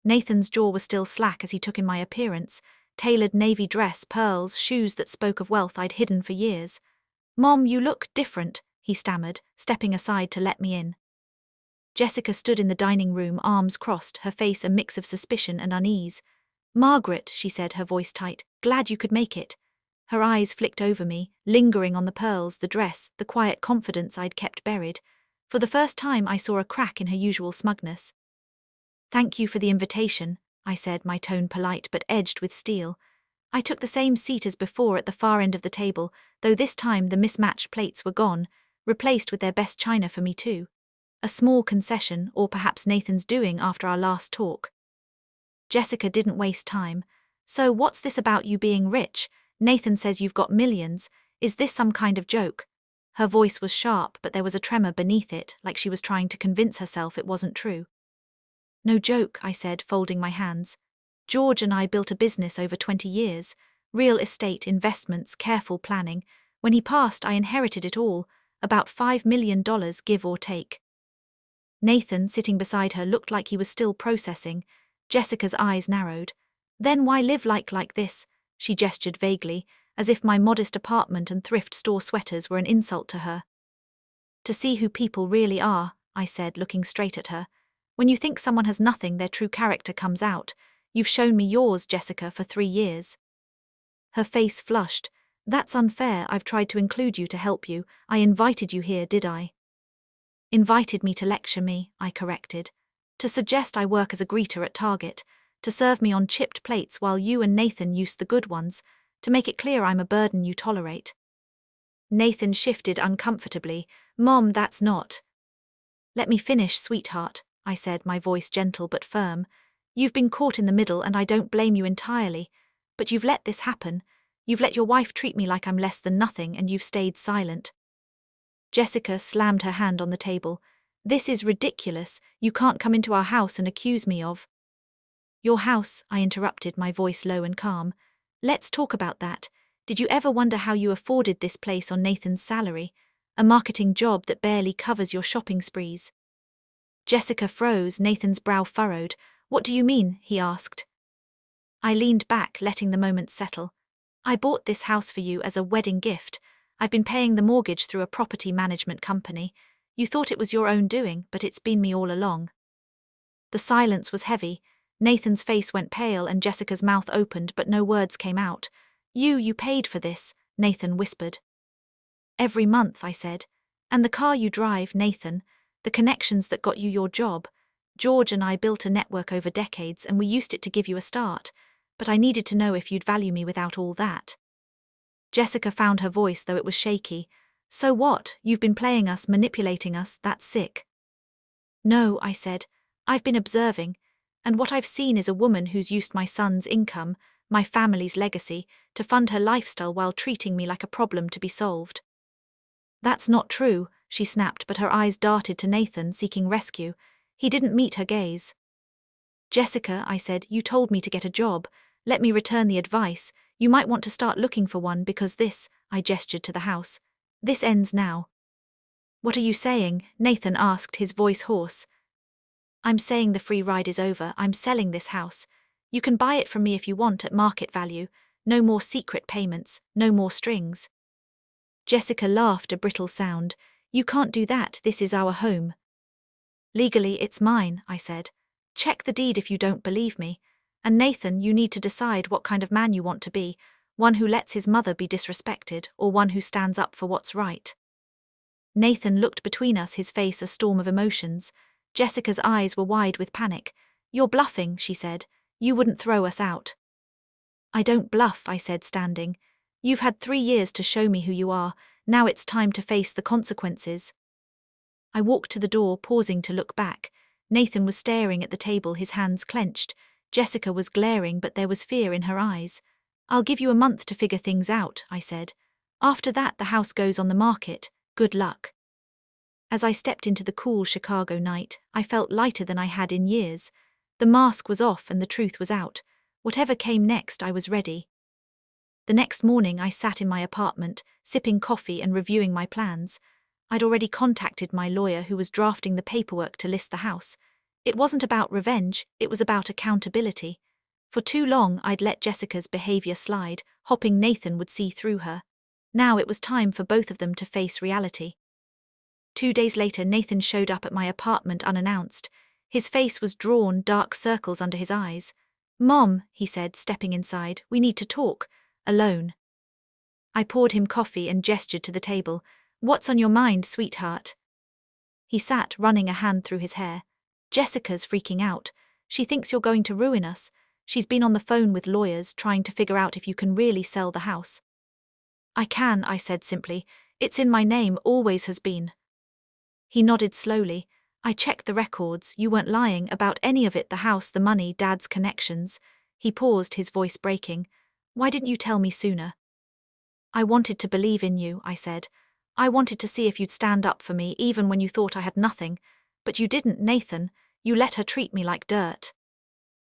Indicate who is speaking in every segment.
Speaker 1: Nathan's jaw was still slack as he took in my appearance: tailored navy dress, pearls, shoes that spoke of wealth I'd hidden for years. "Mom, you look different," he stammered, stepping aside to let me in. Jessica stood in the dining room, arms crossed, her face a mix of suspicion and unease. "Margaret," she said, her voice tight, "glad you could make it." Her eyes flicked over me, lingering on the pearls, the dress, the quiet confidence I'd kept buried. For the first time I saw a crack in her usual smugness. "Thank you for the invitation," I said, my tone polite but edged with steel. I took the same seat as before at the far end of the table, though this time the mismatched plates were gone, replaced with their best china for me too. A small concession, or perhaps Nathan's doing after our last talk. Jessica didn't waste time. "So what's this about you being rich? Nathan says you've got millions. Is this some kind of joke?" Her voice was sharp, but there was a tremor beneath it, like she was trying to convince herself it wasn't true. "No joke," I said, folding my hands. "George and I built a business over 20 years. Real estate, investments, careful planning. When he passed, I inherited it all, about $5 million, give or take." Nathan, sitting beside her, looked like he was still processing. Jessica's eyes narrowed. "Then why live like this?" She gestured vaguely, as if my modest apartment and thrift store sweaters were an insult to her. "To see who people really are," I said, looking straight at her. "When you think someone has nothing, their true character comes out. You've shown me yours, Jessica, for 3 years." Her face flushed. "That's unfair. I've tried to include you to help you. I invited you here, did I?" "Invited me to lecture me," I corrected. "To suggest I work as a greeter at Target. To serve me on chipped plates while you and Nathan used the good ones. To make it clear I'm a burden you tolerate." Nathan shifted uncomfortably. "Mom, that's not—" "Let me finish, sweetheart," I said, my voice gentle but firm. "You've been caught in the middle and I don't blame you entirely. But you've let this happen. You've let your wife treat me like I'm less than nothing and you've stayed silent." Jessica slammed her hand on the table. "This is ridiculous. You can't come into our house and accuse me of—" "Your house," I interrupted, my voice low and calm. "Let's talk about that. Did you ever wonder how you afforded this place on Nathan's salary? A marketing job that barely covers your shopping sprees." Jessica froze, Nathan's brow furrowed. "What do you mean?" he asked. I leaned back, letting the moment settle. "I bought this house for you as a wedding gift. I've been paying the mortgage through a property management company. You thought it was your own doing, but it's been me all along." The silence was heavy. Nathan's face went pale and Jessica's mouth opened, but no words came out. You paid for this," Nathan whispered. "Every month," I said. "And the car you drive, Nathan. The connections that got you your job. George and I built a network over decades and we used it to give you a start. But I needed to know if you'd value me without all that." Jessica found her voice, though it was shaky. "So what? You've been playing us, manipulating us, that's sick." "No," I said. "I've been observing. And what I've seen is a woman who's used my son's income, my family's legacy, to fund her lifestyle while treating me like a problem to be solved." "That's not true," she snapped, but her eyes darted to Nathan, seeking rescue. He didn't meet her gaze. "Jessica," I said, "you told me to get a job. Let me return the advice. You might want to start looking for one because this," I gestured to the house, "this ends now." "What are you saying?" Nathan asked, his voice hoarse. "I'm saying the free ride is over. I'm selling this house. You can buy it from me if you want at market value. No more secret payments, no more strings." Jessica laughed, a brittle sound. "You can't do that, this is our home." "Legally, it's mine," I said. "Check the deed if you don't believe me. And Nathan, you need to decide what kind of man you want to be, one who lets his mother be disrespected, or one who stands up for what's right." Nathan looked between us, his face a storm of emotions. Jessica's eyes were wide with panic. "You're bluffing," she said. "You wouldn't throw us out." "I don't bluff," I said, standing. "You've had 3 years to show me who you are. Now it's time to face the consequences." I walked to the door, pausing to look back. Nathan was staring at the table, his hands clenched. Jessica was glaring, but there was fear in her eyes. "I'll give you a month to figure things out," I said. "After that, the house goes on the market. Good luck." As I stepped into the cool Chicago night, I felt lighter than I had in years. The mask was off and the truth was out. Whatever came next, I was ready. The next morning, I sat in my apartment, sipping coffee and reviewing my plans. I'd already contacted my lawyer, who was drafting the paperwork to list the house. It wasn't about revenge, it was about accountability. For too long I'd let Jessica's behavior slide, hoping Nathan would see through her. Now it was time for both of them to face reality. 2 days later, Nathan showed up at my apartment unannounced. His face was drawn, dark circles under his eyes. "Mom," he said, stepping inside, "we need to talk. Alone." I poured him coffee and gestured to the table. "What's on your mind, sweetheart?" He sat, running a hand through his hair. "Jessica's freaking out. She thinks you're going to ruin us. She's been on the phone with lawyers, trying to figure out if you can really sell the house." "I can," I said simply. "It's in my name, always has been." He nodded slowly. "I checked the records, you weren't lying about any of it, the house, the money, Dad's connections." He paused, his voice breaking. "Why didn't you tell me sooner?" "I wanted to believe in you," I said. "I wanted to see if you'd stand up for me, even when you thought I had nothing. But you didn't, Nathan. You let her treat me like dirt."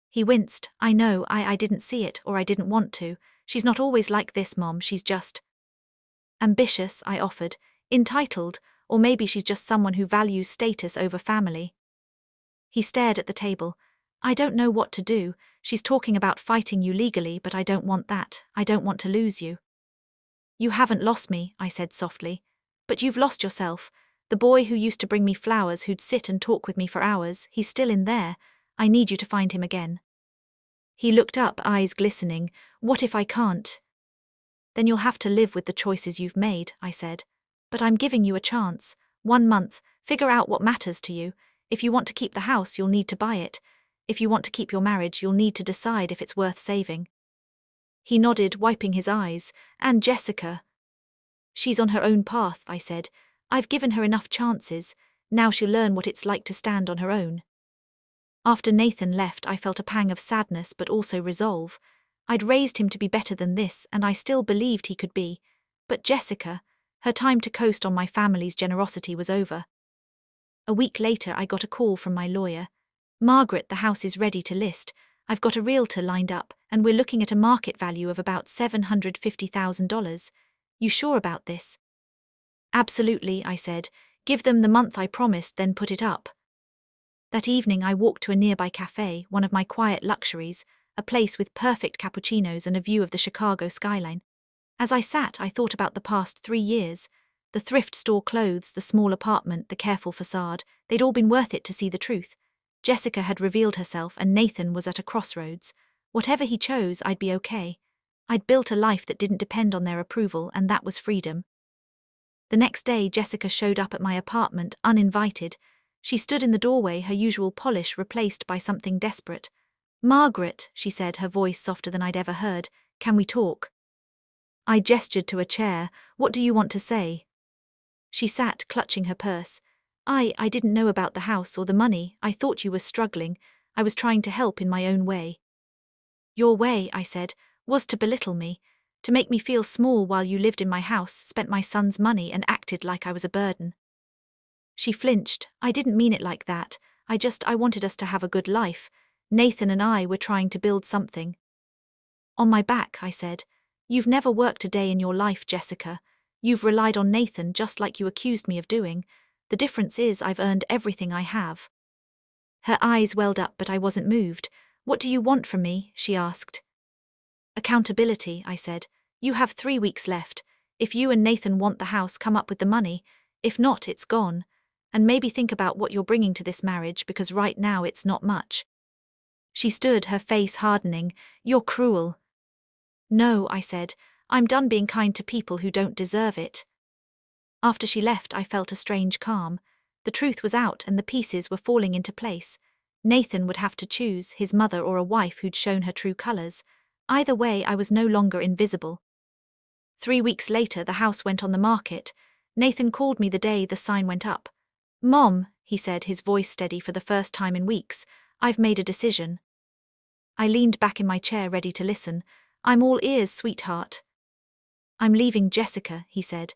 Speaker 1: He winced. "I know, I didn't see it, or I didn't want to. She's not always like this, Mom, she's just ambitious," I offered. "Entitled, or maybe she's just someone who values status over family." He stared at the table. "I don't know what to do. She's talking about fighting you legally, but I don't want that. I don't want to lose you." "You haven't lost me," I said softly. "But you've lost yourself. The boy who used to bring me flowers, who'd sit and talk with me for hours, he's still in there. I need you to find him again." He looked up, eyes glistening. "What if I can't?" "Then you'll have to live with the choices you've made," I said. "But I'm giving you a chance. 1 month, figure out what matters to you. If you want to keep the house, you'll need to buy it. If you want to keep your marriage, you'll need to decide if it's worth saving." He nodded, wiping his eyes. "And Jessica?" "She's on her own path," I said. "I've given her enough chances. Now she'll learn what it's like to stand on her own." After Nathan left, I felt a pang of sadness but also resolve. I'd raised him to be better than this, and I still believed he could be. But Jessica, her time to coast on my family's generosity was over. A week later, I got a call from my lawyer. "Margaret, the house is ready to list. I've got a realtor lined up, and we're looking at a market value of about $750,000. You sure about this?" "Absolutely," I said. "Give them the month I promised, then put it up." That evening I walked to a nearby cafe, one of my quiet luxuries, a place with perfect cappuccinos and a view of the Chicago skyline. As I sat, I thought about the past 3 years. The thrift store clothes, the small apartment, the careful facade, they'd all been worth it to see the truth. Jessica had revealed herself and Nathan was at a crossroads. Whatever he chose, I'd be okay. I'd built a life that didn't depend on their approval, and that was freedom. The next day, Jessica showed up at my apartment, uninvited. She stood in the doorway, her usual polish replaced by something desperate. "Margaret," she said, her voice softer than I'd ever heard, "can we talk?" I gestured to a chair. "What do you want to say?" She sat, clutching her purse. I didn't know about the house or the money. I thought you were struggling. I was trying to help in my own way." "Your way," I said, "was to belittle me, to make me feel small while you lived in my house, spent my son's money, and acted like I was a burden." She flinched. "I didn't mean it like that. I wanted us to have a good life. Nathan and I were trying to build something." "On my back," I said. "You've never worked a day in your life, Jessica. You've relied on Nathan just like you accused me of doing. The difference is I've earned everything I have." Her eyes welled up, but I wasn't moved. "What do you want from me?" she asked. "Accountability," I said. "You have 3 weeks left. If you and Nathan want the house, come up with the money. If not, it's gone. And maybe think about what you're bringing to this marriage, because right now it's not much." She stood, her face hardening. "You're cruel." "No," I said. "I'm done being kind to people who don't deserve it." After she left, I felt a strange calm. The truth was out and the pieces were falling into place. Nathan would have to choose, his mother or a wife who'd shown her true colors. Either way, I was no longer invisible. 3 weeks later, the house went on the market. Nathan called me the day the sign went up. "Mom," he said, his voice steady for the first time in weeks, "I've made a decision." I leaned back in my chair, ready to listen. "I'm all ears, sweetheart." "I'm leaving Jessica," he said.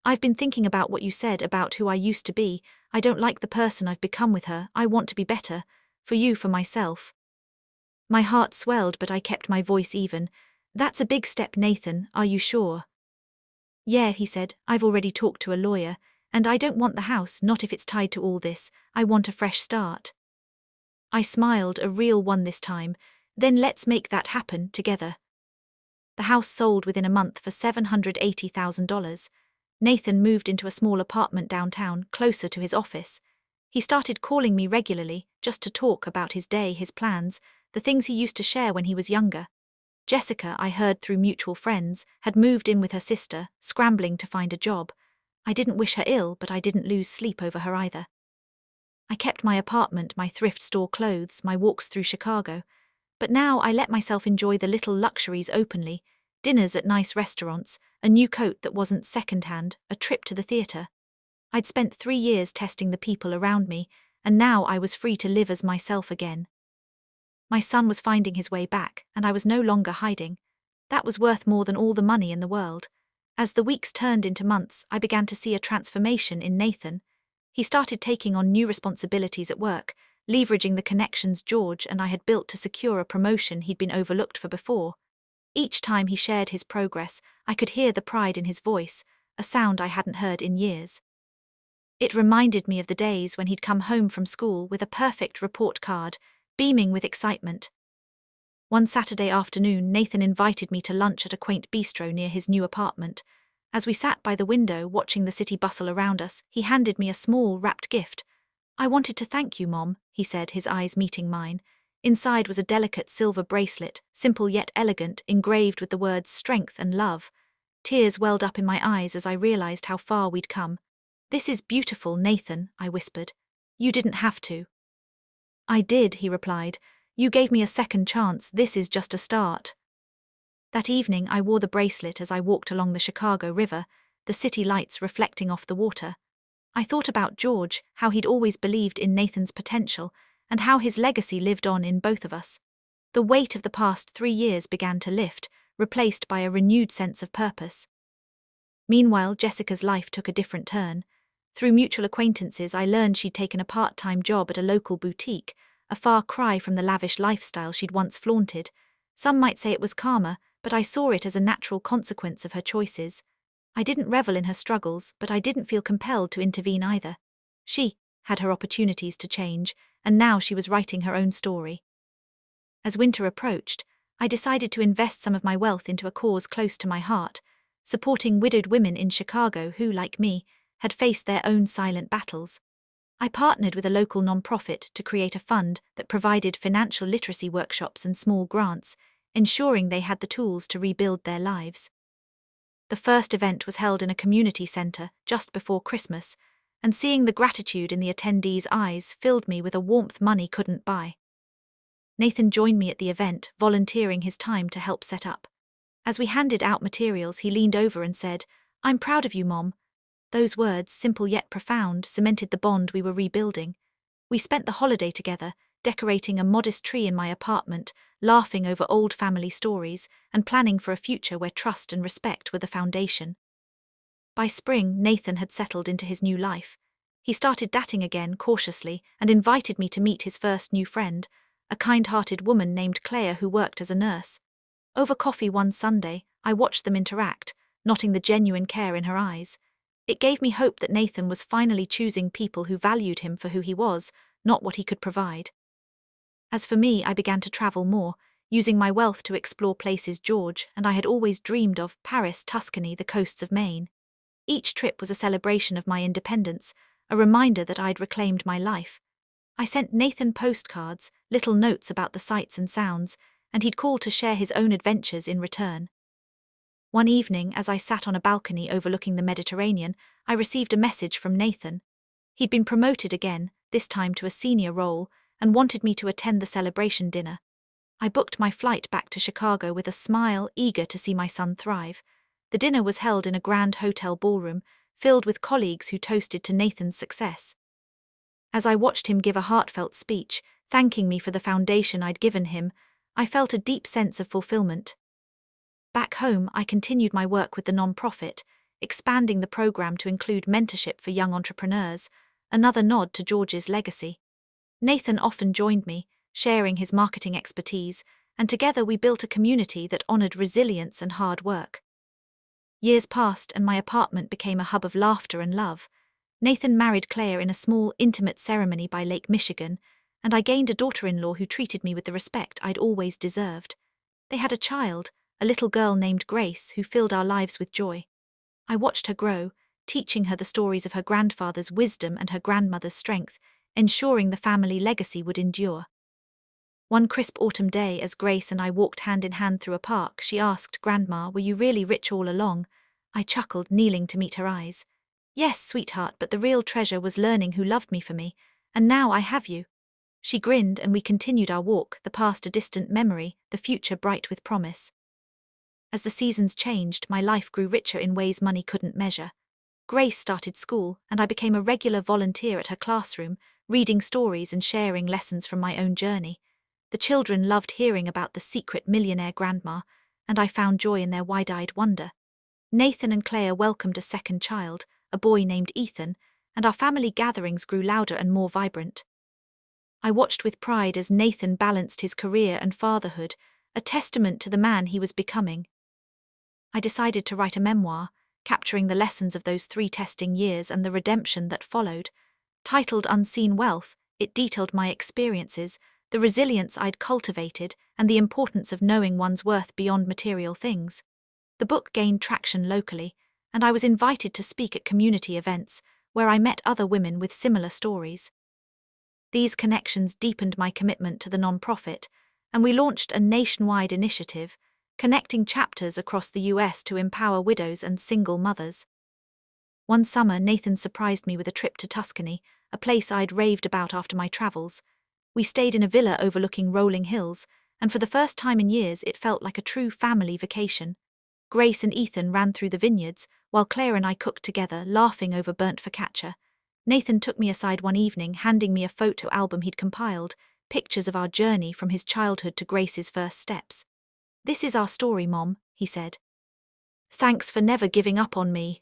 Speaker 1: "I've been thinking about what you said about who I used to be. I don't like the person I've become with her. I want to be better. For you, for myself." My heart swelled, but I kept my voice even. "That's a big step, Nathan. Are you sure?" "Yeah," he said. "I've already talked to a lawyer. And I don't want the house, not if it's tied to all this. I want a fresh start." I smiled, a real one this time. Then let's make that happen together. The house sold within a month for $780,000. Nathan moved into a small apartment downtown, closer to his office. He started calling me regularly, just to talk about his day, his plans, the things he used to share when he was younger. Jessica, I heard through mutual friends, had moved in with her sister, scrambling to find a job. I didn't wish her ill, but I didn't lose sleep over her either. I kept my apartment, my thrift store clothes, my walks through Chicago. But now I let myself enjoy the little luxuries openly: dinners at nice restaurants, a new coat that wasn't secondhand, a trip to the theatre. I'd spent 3 years testing the people around me, and now I was free to live as myself again. My son was finding his way back, and I was no longer hiding. That was worth more than all the money in the world. As the weeks turned into months, I began to see a transformation in Nathan. He started taking on new responsibilities at work, leveraging the connections George and I had built to secure a promotion he'd been overlooked for before. Each time he shared his progress, I could hear the pride in his voice, a sound I hadn't heard in years. It reminded me of the days when he'd come home from school with a perfect report card, beaming with excitement. One Saturday afternoon, Nathan invited me to lunch at a quaint bistro near his new apartment. As we sat by the window watching the city bustle around us, he handed me a small, wrapped gift. "I wanted to thank you, Mom," he said, his eyes meeting mine. Inside was a delicate silver bracelet, simple yet elegant, engraved with the words strength and love. Tears welled up in my eyes as I realized how far we'd come. "This is beautiful, Nathan," I whispered. "You didn't have to." "I did," he replied. "You gave me a second chance. This is just a start." That evening I wore the bracelet as I walked along the Chicago River, the city lights reflecting off the water. I thought about George, how he'd always believed in Nathan's potential, and how his legacy lived on in both of us. The weight of the past 3 years began to lift, replaced by a renewed sense of purpose. Meanwhile, Jessica's life took a different turn. Through mutual acquaintances, I learned she'd taken a part-time job at a local boutique, a far cry from the lavish lifestyle she'd once flaunted. Some might say it was karma, but I saw it as a natural consequence of her choices. I didn't revel in her struggles, but I didn't feel compelled to intervene either. She had her opportunities to change, and now she was writing her own story. As winter approached, I decided to invest some of my wealth into a cause close to my heart, supporting widowed women in Chicago who, like me, had faced their own silent battles. I partnered with a local nonprofit to create a fund that provided financial literacy workshops and small grants, ensuring they had the tools to rebuild their lives. The first event was held in a community center just before Christmas, and seeing the gratitude in the attendees' eyes filled me with a warmth money couldn't buy. Nathan joined me at the event, volunteering his time to help set up. As we handed out materials, he leaned over and said, "I'm proud of you, Mom." Those words, simple yet profound, cemented the bond we were rebuilding. We spent the holiday together, decorating a modest tree in my apartment, laughing over old family stories, and planning for a future where trust and respect were the foundation. By spring, Nathan had settled into his new life. He started dating again cautiously and invited me to meet his first new friend, a kind-hearted woman named Claire who worked as a nurse. Over coffee one Sunday, I watched them interact, noting the genuine care in her eyes. It gave me hope that Nathan was finally choosing people who valued him for who he was, not what he could provide. As for me, I began to travel more, using my wealth to explore places George and I had always dreamed of: Paris, Tuscany, the coasts of Maine. Each trip was a celebration of my independence, a reminder that I'd reclaimed my life. I sent Nathan postcards, little notes about the sights and sounds, and he'd call to share his own adventures in return. One evening, as I sat on a balcony overlooking the Mediterranean, I received a message from Nathan. He'd been promoted again, this time to a senior role, and wanted me to attend the celebration dinner. I booked my flight back to Chicago with a smile, eager to see my son thrive. The dinner was held in a grand hotel ballroom, filled with colleagues who toasted to Nathan's success. As I watched him give a heartfelt speech, thanking me for the foundation I'd given him, I felt a deep sense of fulfillment. Back home, I continued my work with the nonprofit, expanding the program to include mentorship for young entrepreneurs, another nod to George's legacy. Nathan often joined me, sharing his marketing expertise, and together we built a community that honored resilience and hard work. Years passed and my apartment became a hub of laughter and love. Nathan married Claire in a small, intimate ceremony by Lake Michigan, and I gained a daughter-in-law who treated me with the respect I'd always deserved. They had a child, a little girl named Grace, who filled our lives with joy. I watched her grow, teaching her the stories of her grandfather's wisdom and her grandmother's strength, ensuring the family legacy would endure. One crisp autumn day, as Grace and I walked hand in hand through a park, she asked, "Grandma, were you really rich all along?" I chuckled, kneeling to meet her eyes. "Yes, sweetheart, but the real treasure was learning who loved me for me, and now I have you." She grinned and we continued our walk, the past a distant memory, the future bright with promise. As the seasons changed, my life grew richer in ways money couldn't measure. Grace started school, and I became a regular volunteer at her classroom, reading stories and sharing lessons from my own journey. The children loved hearing about the secret millionaire grandma, and I found joy in their wide-eyed wonder. Nathan and Claire welcomed a second child, a boy named Ethan, and our family gatherings grew louder and more vibrant. I watched with pride as Nathan balanced his career and fatherhood, a testament to the man he was becoming. I decided to write a memoir, capturing the lessons of those 3 testing years and the redemption that followed. Titled Unseen Wealth, it detailed my experiences, the resilience I'd cultivated, and the importance of knowing one's worth beyond material things. The book gained traction locally, and I was invited to speak at community events, where I met other women with similar stories. These connections deepened my commitment to the nonprofit, and we launched a nationwide initiative, connecting chapters across the US to empower widows and single mothers. One summer, Nathan surprised me with a trip to Tuscany, a place I'd raved about after my travels. We stayed in a villa overlooking rolling hills, and for the first time in years it felt like a true family vacation. Grace and Ethan ran through the vineyards, while Claire and I cooked together, laughing over burnt focaccia. Nathan took me aside one evening, handing me a photo album he'd compiled, pictures of our journey from his childhood to Grace's first steps. "This is our story, Mom," he said. "Thanks for never giving up on me."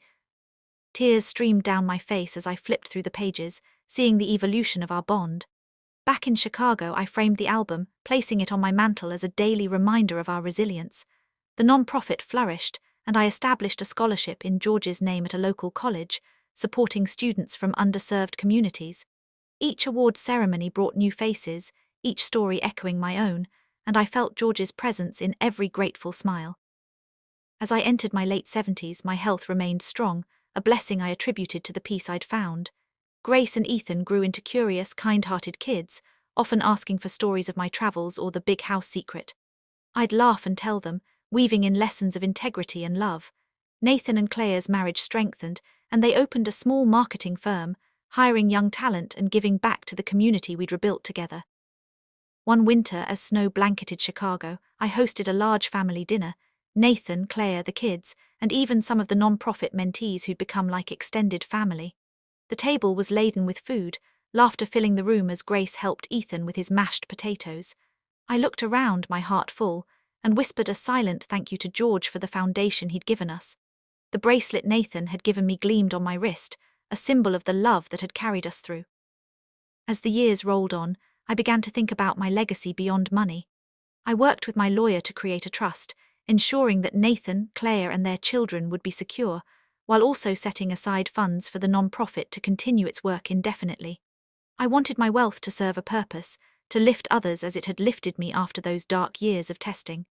Speaker 1: Tears streamed down my face as I flipped through the pages, seeing the evolution of our bond. Back in Chicago, I framed the album, placing it on my mantle as a daily reminder of our resilience. The nonprofit flourished, and I established a scholarship in George's name at a local college, supporting students from underserved communities. Each award ceremony brought new faces, each story echoing my own, and I felt George's presence in every grateful smile. As I entered my late 70s, my health remained strong, a blessing I attributed to the peace I'd found. Grace and Ethan grew into curious, kind-hearted kids, often asking for stories of my travels or the big house secret. I'd laugh and tell them, weaving in lessons of integrity and love. Nathan and Claire's marriage strengthened, and they opened a small marketing firm, hiring young talent and giving back to the community we'd rebuilt together. One winter, as snow blanketed Chicago, I hosted a large family dinner. Nathan, Claire, the kids, and even some of the nonprofit mentees who'd become like extended family. The table was laden with food, laughter filling the room as Grace helped Ethan with his mashed potatoes. I looked around, my heart full, and whispered a silent thank you to George for the foundation he'd given us. The bracelet Nathan had given me gleamed on my wrist, a symbol of the love that had carried us through. As the years rolled on, I began to think about my legacy beyond money. I worked with my lawyer to create a trust, ensuring that Nathan, Claire, and their children would be secure, while also setting aside funds for the nonprofit to continue its work indefinitely. I wanted my wealth to serve a purpose, to lift others as it had lifted me after those dark years of testing.